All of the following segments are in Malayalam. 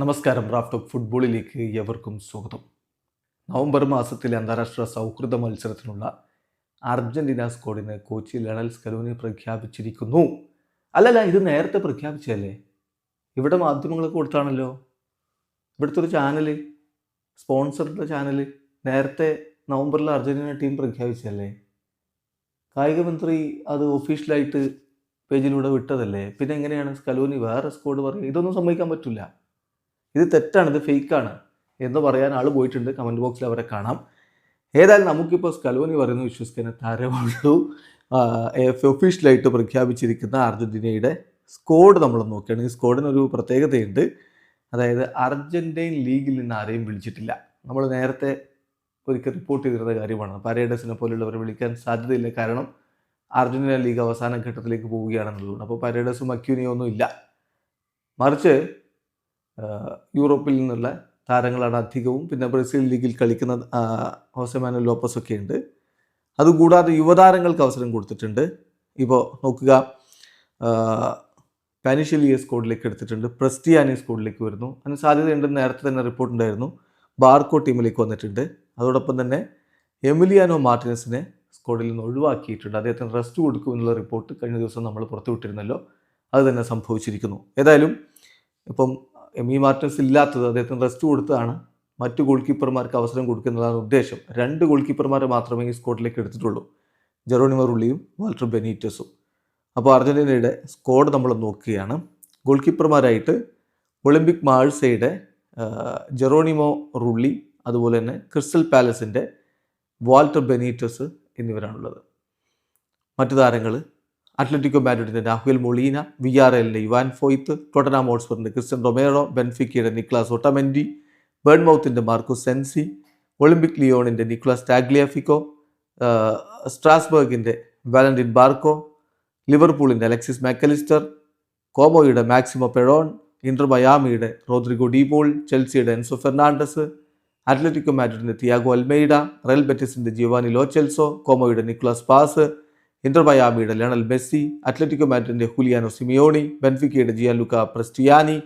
നമസ്കാരം. റാഫ് ടോക്ക് ഫുട്ബോളിലേക്ക് എവർക്കും സ്വാഗതം. നവംബർ മാസത്തിലെ അന്താരാഷ്ട്ര സൗഹൃദ മത്സരത്തിനുള്ള അർജന്റീന സ്ക്വാഡിനെ കോച്ച് ലയണൽ സ്കലോനി പ്രഖ്യാപിച്ചിരിക്കുന്നു. അല്ലല്ല, ഇത് നേരത്തെ പ്രഖ്യാപിച്ചല്ലേ? ഇവിടെ മാധ്യമങ്ങളൊക്കെ കൊടുത്താണല്ലോ. ഇവിടുത്തെ ഒരു ചാനല്, സ്പോൺസറുടെ ചാനല് നേരത്തെ നവംബറിൽ അർജന്റീന ടീം പ്രഖ്യാപിച്ചല്ലേ? കായിക മന്ത്രി അത് ഒഫീഷ്യലായിട്ട് പേജിലൂടെ വിട്ടതല്ലേ? പിന്നെ എങ്ങനെയാണ് സ്കലോനി വേറെ സ്ക്വാഡ് പറയുക? ഇതൊന്നും സമ്മതിക്കാൻ പറ്റില്ല. ഇത് തെറ്റാണ്, ഇത് ഫേക്കാണ് എന്ന് പറയാൻ ആൾ പോയിട്ടുണ്ട്. കമൻറ്റ് ബോക്സിൽ അവരെ കാണാം. ഏതായാലും നമുക്കിപ്പോൾ സ്കലോനി പറയുന്നത് വിശ്വസിക്കാൻ തരവുള്ളൂ. ഒഫീഷ്യലായിട്ട് പ്രഖ്യാപിച്ചിരിക്കുന്ന അർജൻറ്റീനയുടെ സ്ക്വാഡ് നമ്മൾ നോക്കുകയാണ്. ഈ സ്ക്വാഡിനൊരു പ്രത്യേകതയുണ്ട്. അതായത് അർജൻറ്റൈൻ ലീഗിൽ നിന്ന് ആരെയും വിളിച്ചിട്ടില്ല. നമ്മൾ നേരത്തെ ഒരിക്കൽ റിപ്പോർട്ട് ചെയ്തിരുന്ന കാര്യമാണ്. പരേഡസിനെ പോലുള്ളവരെ വിളിക്കാൻ സാധ്യതയില്ല. കാരണം അർജൻറ്റീന ലീഗ് അവസാന ഘട്ടത്തിലേക്ക് പോവുകയാണെന്നുള്ളതാണ്. അപ്പോൾ പരേഡസും അക്യൂനിയോ ഒന്നും ഇല്ല. മറിച്ച് യൂറോപ്പിൽ നിന്നുള്ള താരങ്ങളാണ് അധികവും. പിന്നെ ബ്രസീൽ ലീഗിൽ കളിക്കുന്ന ഹോസെ മാനുവൽ ലോപ്പസ് ഒക്കെ ഉണ്ട്. അതുകൂടാതെ യുവതാരങ്ങൾക്ക് അവസരം കൊടുത്തിട്ടുണ്ട്. ഇപ്പോൾ നോക്കുക, പാനിഷ്യലിയെ സ്ക്വാഡിലേക്ക് എടുത്തിട്ടുണ്ട്. പ്രസ്റ്റിയാനി സ്ക്വാഡിലേക്ക് വരുന്നു. അതിന് സാധ്യതയുണ്ടെന്ന് നേരത്തെ തന്നെ റിപ്പോർട്ട് ഉണ്ടായിരുന്നു. ബാർക്കോ ടീമിലേക്ക് വന്നിട്ടുണ്ട്. അതോടൊപ്പം തന്നെ എമിലിയാനോ മാർട്ടിനസിനെ സ്ക്വാഡിൽ നിന്ന് ഒഴിവാക്കിയിട്ടുണ്ട്. അദ്ദേഹത്തിന് റെസ്റ്റ് കൊടുക്കുമെന്നുള്ള റിപ്പോർട്ട് കഴിഞ്ഞ ദിവസം നമ്മൾ പുറത്തുവിട്ടിരുന്നല്ലോ. അത് തന്നെ സംഭവിച്ചിരിക്കുന്നു. ഏതായാലും ഇപ്പം എമി മാർട്ടിനസ് ഇല്ലാത്തത് അദ്ദേഹത്തിന് റെസ്റ്റ് കൊടുത്തതാണ്. മറ്റു ഗോൾ കീപ്പർമാർക്ക് അവസരം കൊടുക്കുന്നതാണ് ഉദ്ദേശം. 2 ഗോൾ കീപ്പർമാരെ മാത്രമേ ഈ സ്ക്വാഡിലേക്ക് എടുത്തിട്ടുള്ളൂ, ജെറോണിമോ റുള്ളിയും വാൾട്ടർ ബെനീറ്റസും. അപ്പോൾ അർജൻറ്റീനയുടെ സ്ക്വാഡ് നമ്മൾ നോക്കുകയാണ്. ഗോൾ കീപ്പർമാരായിട്ട് ഒളിമ്പിക് മാഴ്സയുടെ ജെറോണിമോ റുള്ളി, അതുപോലെ തന്നെ ക്രിസ്റ്റൽ പാലസിൻ്റെ വാൾട്ടർ ബെനീറ്റസ് എന്നിവരാണുള്ളത്. മറ്റു താരങ്ങൾ അത്ലറ്റിക്കോ മാഡ്രിഡിൻ്റെ രാഹുൽ മൊളീന, വിയാറലിൻ്റെ യുവാൻ ഫോയ്ത്ത്, ടോട്ടനാം ഹോട്ട്സ്പറിൻ്റെ ക്രിസ്റ്റ്യൻ റൊമേറോ, ബെൻഫിക്കയുടെ നിക്ലാസ് ഒട്ടമെൻഡി, ബേൺമൗത്തിൻ്റെ മാർക്കോസ് സെൻസി, ഒളിമ്പിക് ലിയോണിൻ്റെ നിക്ലാസ് ടാഗ്ലിയാഫിക്കോ, സ്ട്രാസ്ബർഗിൻ്റെ വാലന്റിൻ ബാർക്കോ, ലിവർപൂളിൻ്റെ അലക്സിസ് മാക്കലിസ്റ്റർ, കോമോയുടെ മാക്സിമോ പെറോൺ, ഇന്റർ മയാമിയുടെ റോദ്രിഗോ ഡീപോൾ, ചെൽസിയുടെ എൻസോ ഫെർണാണ്ടസ്, അത്ലറ്റിക്കോ മാഡ്രിഡിൻ്റെ തിയാഗോ അൽമെയ്ഡ, റയൽ ബെറ്റിസിൻ്റെ ജിയോവാനി ലോ ചെൽസോ, കോമോയുടെ Nicolas Paz, Inter മയാമിയുടെ Lionel Messi, Atletico മാഡ്രിഡിൻ്റെ ഹുലിയാനോ സിമിയോണി, ബെൻഫിക്കയുടെ ജിയാലുക്ക പ്രസ്റ്റിയാനി,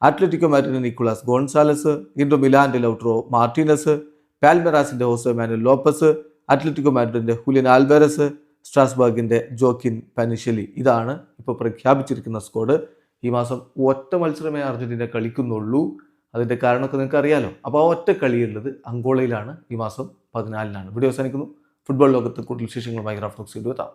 അത്ലറ്റിക്കോ മാഡ്രിഡിൻ്റെ നിക്കോളാസ് ഗോൺസാലസ്, ഇന്റർ മിലാൻ്റെ ലൗട്രോ മാർട്ടിനസ്, പാൽമെറാസിൻ്റെ ഹോസെ മാനുവൽ ലോപ്പസ്, അത്ലറ്റിക്കോ മാഡ്രിഡിൻ്റെ ഹുലിയൻ ആൽവാരസ്, സ്ട്രാസ്ബർഗിൻ്റെ ജോക്കിൻ പാനിഷ്യലി. ഇതാണ് ഇപ്പോൾ പ്രഖ്യാപിച്ചിരിക്കുന്ന സ്ക്വാഡ്. ഈ മാസം ഒറ്റ മത്സരമേ അർജൻറ്റീന കളിക്കുന്നുള്ളൂ. അതിൻ്റെ കാരണമൊക്കെ നിങ്ങൾക്ക് അറിയാലോ. അപ്പോൾ ആ ഒറ്റ കളിയുള്ളത് അങ്കോളയിലാണ്. ഈ മാസം 14-നാണ്. വീഡിയോ അവസാനിക്കുന്നു. ഫുട്ബോൾ ലോകത്ത് കൂടുതൽ വിശേഷങ്ങളുമായി റാഫ് ടോക്സ് എത്താം.